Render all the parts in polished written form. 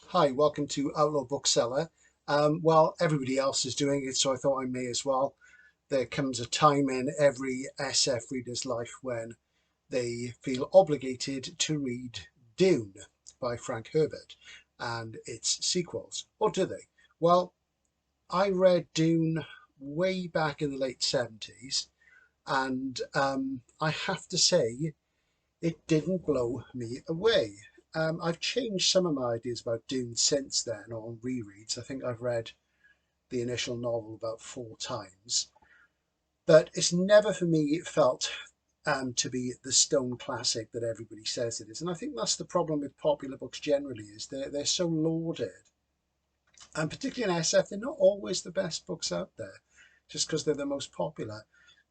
Hi, welcome to Outlaw Bookseller. Well, everybody else is doing it, so I thought I may as well. There comes a time in every SF reader's life when they feel obligated to read Dune by Frank Herbert and its sequels. Or do they? Well, I read Dune way back in the late 70s, and I have to say, it didn't blow me away. I've changed some of my ideas about Dune since then on rereads. I think I've read the initial novel about 4 times, but it's never for me felt to be the stone classic that everybody says it is. And I think that's the problem with popular books generally, is they're so lauded. And particularly in SF, they're not always the best books out there, just because they're the most popular.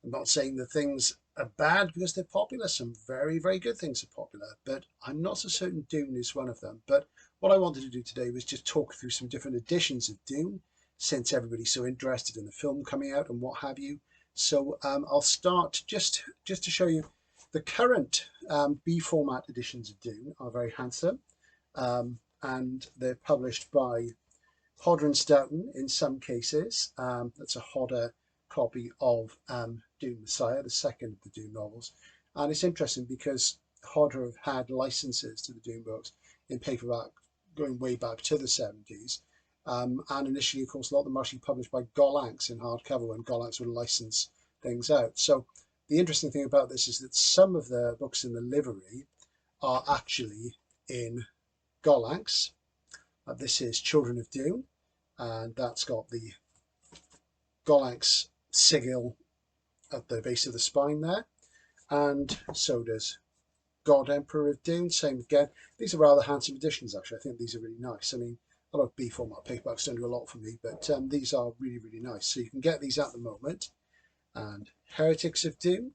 I'm not saying that things are bad because they're popular. Some very, very good things are popular, but I'm not so certain Dune is one of them. But what I wanted to do today was just talk through some different editions of Dune, since everybody's so interested in the film coming out and what have you. So I'll start just to show you the current B format editions of Dune are very handsome, and they're published by Hodder and Stoughton in some cases. That's a Hodder copy of Dune Messiah, the second of the Dune novels. And it's interesting because Hodder have had licenses to the Dune books in paperback going way back to the 70s. And initially, of course, a lot of them were actually published by Gollancz in hardcover when Gollancz would license things out. So the interesting thing about this is that some of the books in the livery are actually in Gollancz. This is Children of Dune, and that's got the Gollancz sigil at the base of the spine there, and so does God Emperor of Dune, same again. These are rather handsome editions, actually. I think these are really nice. I mean, a lot of B format paperbacks don't do a lot for me, but these are really, really nice. So you can get these at the moment. And Heretics of Dune,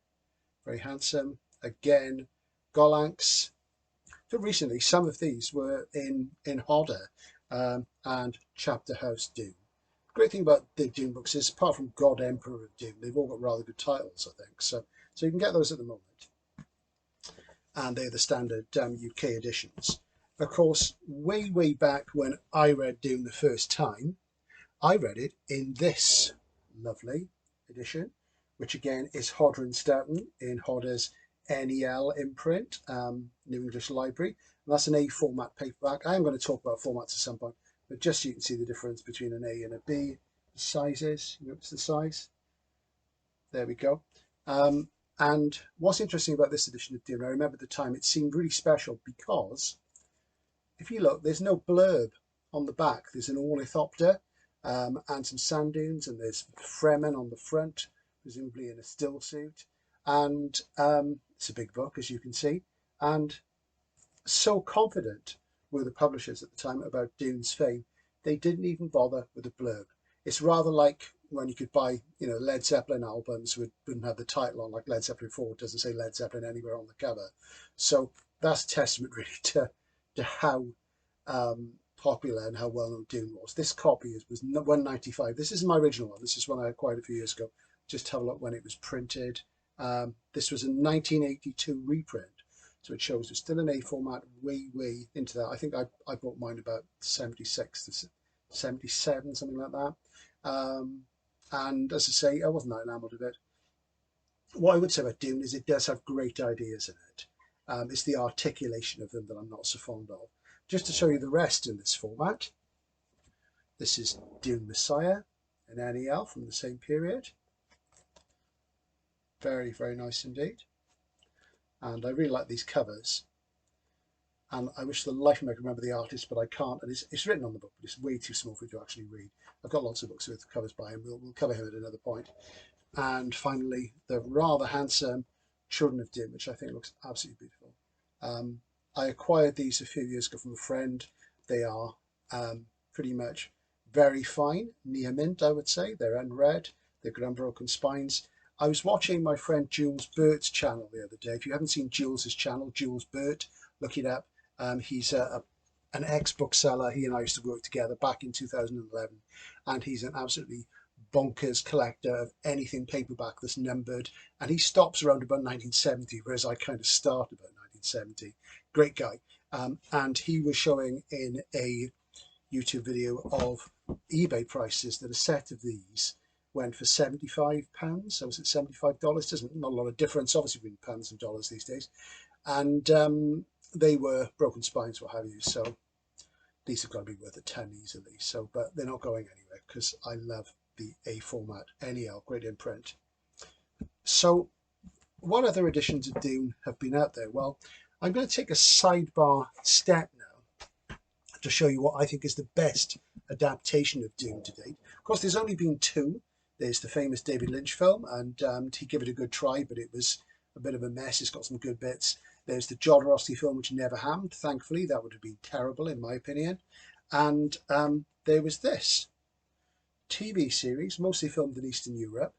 very handsome. Again, Gollancz. So recently, some of these were in Hodder and Chapter House Dune. Great thing about the Dune books is, apart from God Emperor of Dune, they've all got rather good titles, I think. So you can get those at the moment, and they're the standard UK editions. Of course, way back when I read Dune the first time, I read it in this lovely edition, which again is Hodder and Stoughton in Hodder's NEL imprint, New English Library. And that's an A format paperback. I am going to talk about formats at some point, but just so you can see the difference between an A and a B. The sizes, what's the size? There we go. And what's interesting about this edition of Dune, I remember at the time it seemed really special because if you look, there's no blurb on the back. There's an ornithopter and some sand dunes, and there's Fremen on the front, presumably in a still suit. And it's a big book, as you can see. And so confident were the publishers at the time about Dune's fame, they didn't even bother with a blurb. It's rather like when you could buy, Led Zeppelin albums wouldn't have the title on, like Led Zeppelin 4 doesn't say Led Zeppelin anywhere on the cover. So that's a testament really to how popular and how well known Dune was. This copy was 195. This isn't my original one. This is one I acquired a few years ago. Just have a look when it was printed. This was a 1982 reprint. So it shows it's still in A format, way into that. I think I bought mine about 76 to 77, something like that. And as I say, I wasn't that enamoured of it. What I would say about Dune is it does have great ideas in it. It's the articulation of them that I'm not so fond of. Just to show you the rest in this format, this is Dune Messiah, an NEL from the same period. Very nice indeed. And I really like these covers. And I wish the life of me I could remember the artist, but I can't. And it's written on the book, but it's way too small for you to actually read. I've got lots of books with covers by him. We'll cover him at another point. And finally, the rather handsome Children of Dune, which I think looks absolutely beautiful. I acquired these a few years ago from a friend. They are pretty much very fine, near mint, I would say. They're unread. They've got unbroken spines. I was watching my friend Jules Burt's channel the other day. If you haven't seen Jules's channel, Jules Burt, look it up. He's an ex-bookseller. He and I used to work together back in 2011, and he's an absolutely bonkers collector of anything paperback that's numbered, and he stops around about 1970, whereas I kind of start about 1970. Great guy. And he was showing in a YouTube video of eBay prices that a set of these went for £75. So was it $75? Doesn't not a lot of difference, obviously, between pounds and dollars these days. And they were broken spines, what have you. So these have got to be worth a ton easily. So, but they're not going anywhere because I love the A format, NEL, great imprint. So what other editions of Dune have been out there? Well, I'm going to take a sidebar step now to show you what I think is the best adaptation of Dune to date. Of course, there's only been two. There's the famous David Lynch film, and he gave it a good try, but it was a bit of a mess. It's got some good bits. There's the Jodorowsky film, which never happened, thankfully. That would have been terrible, in my opinion. And there was this TV series, mostly filmed in Eastern Europe,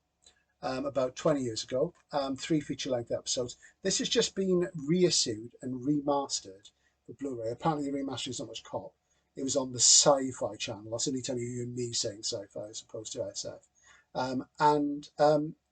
about 20 years ago, 3 feature-length episodes. This has just been reissued and remastered for Blu-ray. Apparently the remaster is not much cop. It was on the Sci-Fi channel. That's the only time you hear me saying Sci-Fi as opposed to SF.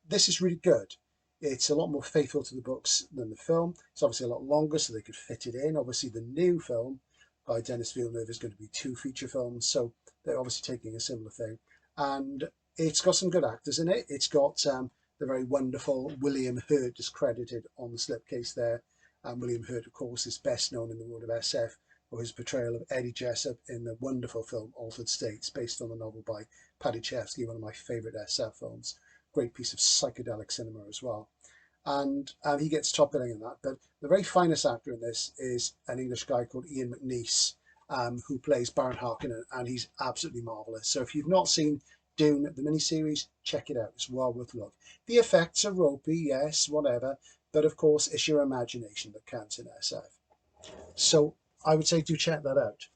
This is really good. It's a lot more faithful to the books than the film. It's obviously a lot longer, so they could fit it in. Obviously, the new film by Denis Villeneuve is going to be 2 feature films, so they're obviously taking a similar thing. And it's got some good actors in it. It's got the very wonderful William Hurt is credited on the slipcase there. William Hurt, of course, is best known in the world of SF for his portrayal of Eddie Jessup in the wonderful film Altered States, based on the novel by Paddy Chayefsky, one of my favourite SF films. Great piece of psychedelic cinema as well. And he gets top billing in that. But the very finest actor in this is an English guy called Ian McNeice, who plays Baron Harkonnen, and he's absolutely marvellous. So if you've not seen Dune, the miniseries, check it out. It's well worth a look. The effects are ropey, yes, whatever, but of course it's your imagination that counts in SF. So I would say do check that out.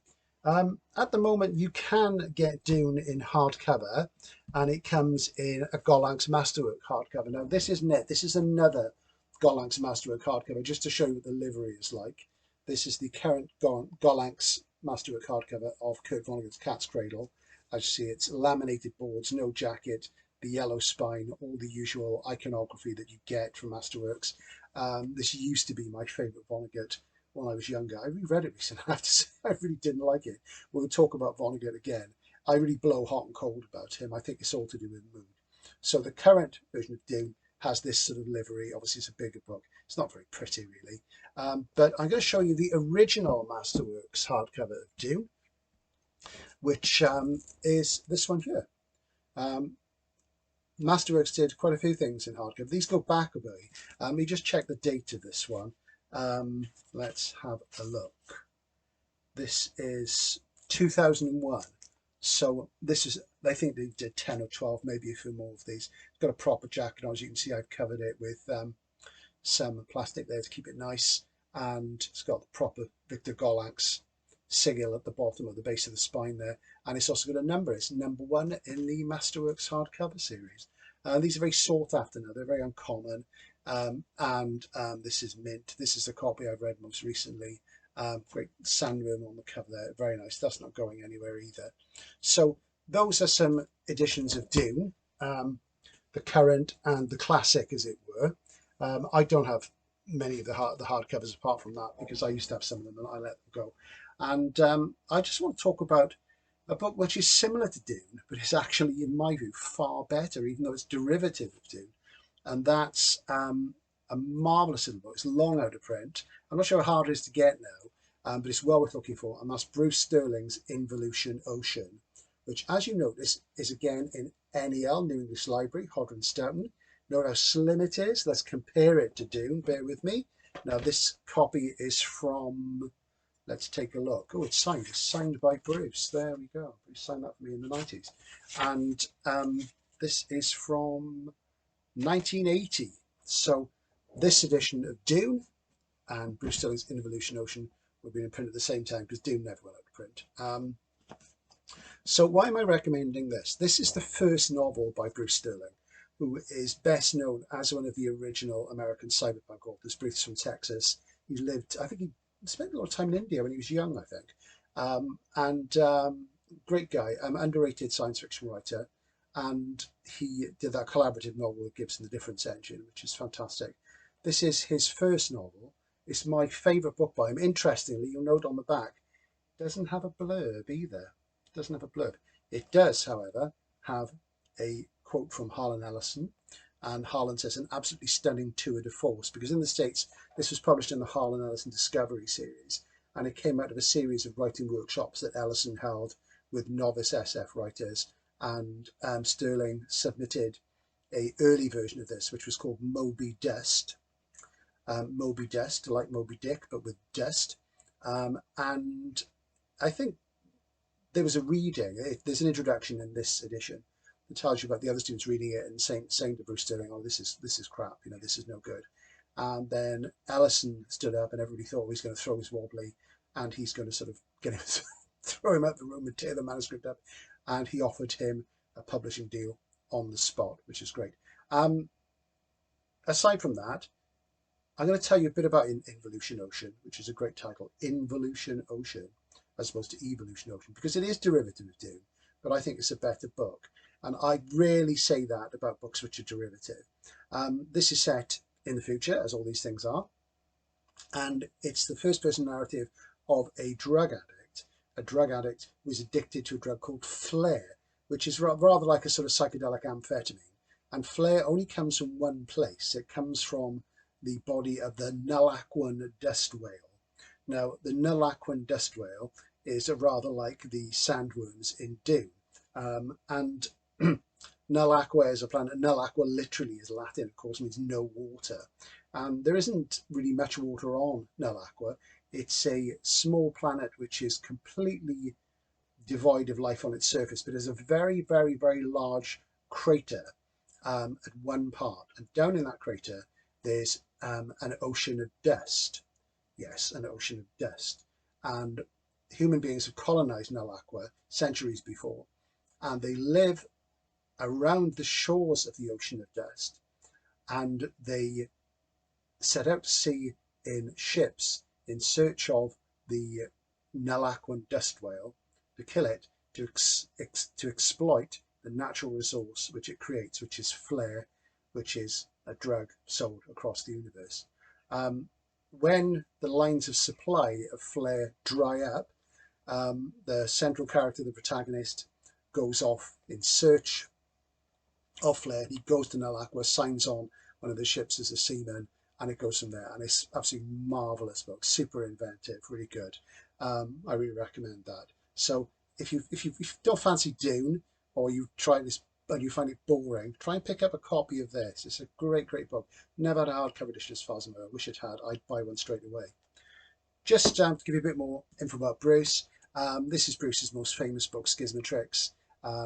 At the moment, you can get Dune in hardcover, and it comes in a Gollancz Masterwork hardcover. Now, this isn't it. This is another Gollancz Masterwork hardcover, just to show you what the livery is like. This is the current Gollancz Masterwork hardcover of Kurt Vonnegut's Cat's Cradle. As you see, it's laminated boards, no jacket, the yellow spine, all the usual iconography that you get from Masterworks. This used to be my favourite Vonnegut when I was younger. I reread it recently. I have to say, I really didn't like it. We'll talk about Vonnegut again. I really blow hot and cold about him. I think it's all to do with mood. So the current version of Dune has this sort of livery. Obviously, it's a bigger book. It's not very pretty, really. But I'm going to show you the original Masterworks hardcover of Dune, which is this one here. Masterworks did quite a few things in hardcover. These go back a bit. Let me just check the date of this one. Let's have a look. This is 2001. So this is, I think they did 10 or 12, maybe a few more of these. It's got a proper jacket on. As you can see, I've covered it with some plastic there to keep it nice. And it's got the proper Victor Gollancz sigil at the bottom of the base of the spine there. And it's also got a number. It's number 1 in the Masterworks hardcover series. These are very sought after now. They're very uncommon. This is mint. This is the copy I've read most recently. Great sandworm on the cover there. Very nice. That's not going anywhere either. So those are some editions of Dune, the current and the classic, as it were. I don't have many of the hardcovers apart from that, because I used to have some of them and I let them go. And I just want to talk about a book which is similar to Dune, but is actually, in my view, far better, even though it's derivative of Dune. And that's a marvellous little book. It's long out of print. I'm not sure how hard it is to get now, but it's well worth looking for. And that's Bruce Sterling's Involution Ocean, which, as you notice, is again in NEL, New English Library, Hodder and Stoughton. Note how slim it is. Let's compare it to Dune. Bear with me. Now, this copy is from, let's take a look. Oh, it's signed. It's signed by Bruce. There we go. He signed that for me in the 90s. And this is from 1980. So this edition of Dune and Bruce Sterling's Involution Ocean were being in print at the same time, because Dune never went out of print. So why am I recommending this? This is the first novel by Bruce Sterling, who is best known as one of the original American cyberpunk authors. Bruce from Texas. He lived, I think he spent a lot of time in India when he was young, I think. Great guy, underrated science fiction writer. And he did that collaborative novel with Gibson, The Difference Engine, which is fantastic. This is his first novel. It's my favourite book by him. Interestingly, you'll note on the back, it doesn't have a blurb either. doesn't have a blurb. It does, however, have a quote from Harlan Ellison, and Harlan says an absolutely stunning tour de force, because in the States this was published in the Harlan Ellison Discovery series, and it came out of a series of writing workshops that Ellison held with novice SF writers, and Sterling submitted a early version of this, which was called Moby Dust. Moby Dust, like Moby Dick, but with dust. And I think there was a reading. There's an introduction in this edition that tells you about the other students reading it and saying to Bruce Sterling, "Oh, this is crap. You know, this is no good." And then Ellison stood up, and everybody thought he's going to throw his wobbly, and he's going to sort of get him, throw him out the room and tear the manuscript up. And he offered him a publishing deal on the spot, which is great. Aside from that, I'm going to tell you a bit about Involution Ocean, which is a great title, Involution Ocean, as opposed to Evolution Ocean, because it is derivative of Dune, but I think it's a better book. And I rarely say that about books which are derivative. This is set in the future, as all these things are, and it's the first-person narrative of a drug addict who is addicted to a drug called flare, which is rather like a sort of psychedelic amphetamine. And flare only comes from one place. It comes from the body of the Nulakwan dust whale. Now, the Nulakwan dust whale is rather like the sandworms in Dune. And Nulakwa is a planet. Nulakwa literally is Latin, of course, means no water. There isn't really much water on Nulakwa. It's a small planet which is completely devoid of life on its surface, but has a very, very, very large crater at one part. And down in that crater, there's an ocean of dust. Yes, an ocean of dust. And human beings have colonized Nulakwa centuries before, and they live around the shores of the ocean of dust, and they set out to sea in ships in search of the Nulakwan dust whale to kill it, to exploit the natural resource which it creates, which is flare, which is a drug sold across the universe. When the lines of supply of flare dry up, the central character, the protagonist, goes off in search of flare. He goes to Nulakwa, signs on one of the ships as a seaman, and it goes from there. And it's absolutely marvelous book, super inventive, really good. I really recommend that. So if you don't fancy Dune, or you try this and you find it boring, try and pick up a copy of this. It's a great, great book. Never had a hardcover edition as far as I know. I wish it had. I'd buy one straight away. Just to give you a bit more info about Bruce, this is Bruce's most famous book, Schismatrix.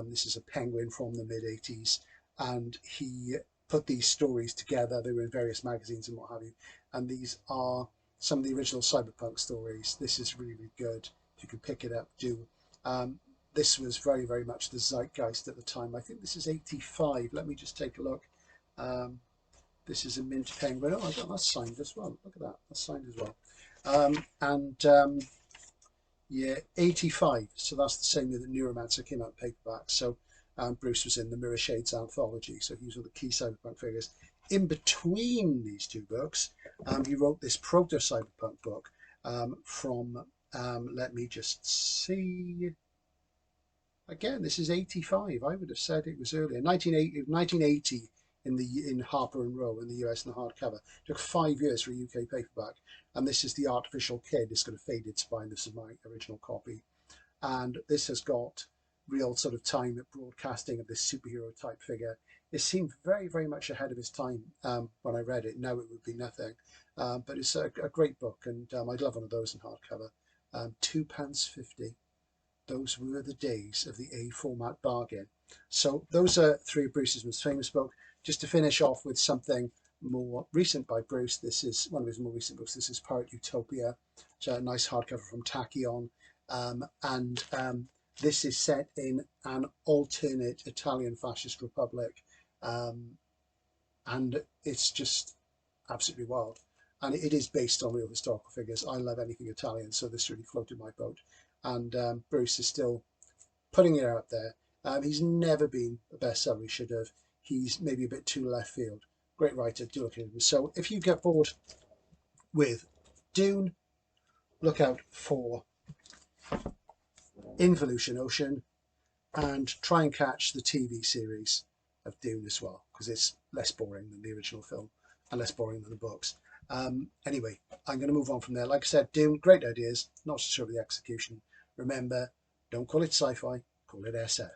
This is a penguin from the mid-80s, and he put these stories together. They were in various magazines and what have you, and these are some of the original Cyberpunk stories. This is really, really good. If you can pick it up, do. This was very, very much the zeitgeist at the time. I think this is 85. Let me just take a look. This is a mint penguin. Oh, I got that signed as well. Look at that. That's signed as well. Yeah, 85. So that's the same year that Neuromancer came out in paperback. So Bruce was in the Mirror Shades anthology. So he was one of the key cyberpunk figures. In between these two books, he wrote this proto-cyberpunk book from, let me just see. Again, this is 85. I would have said it was earlier. 1980 in Harper and Row in the US in the hardcover. It took 5 years for a UK paperback. And this is The Artificial Kid. It's got a faded spine. This is my original copy. And this has got real sort of time at broadcasting of this superhero type figure. It seemed very, very much ahead of its time when I read it. Now it would be nothing. But it's a great book, and I'd love one of those in hardcover. £2.50. Those were the days of the A format bargain. So those are three of Bruce's most famous books. Just to finish off with something more recent by Bruce, this is one of his more recent books. This is Pirate Utopia. It's a nice hardcover from Tachyon. This is set in an alternate Italian fascist republic. And it's just absolutely wild. And it is based on real historical figures. I love anything Italian, so this really floated my boat. And Bruce is still putting it out there. He's never been a bestseller. He should have. He's maybe a bit too left field. Great writer, do look at him. So if you get bored with Dune, look out for Involution Ocean, and try and catch the TV series of Dune as well, because it's less boring than the original film and less boring than the books. Anyway, I'm going to move on from there. Like I said, Dune, great ideas, not so sure of the execution. Remember, don't call it sci-fi, call it SF.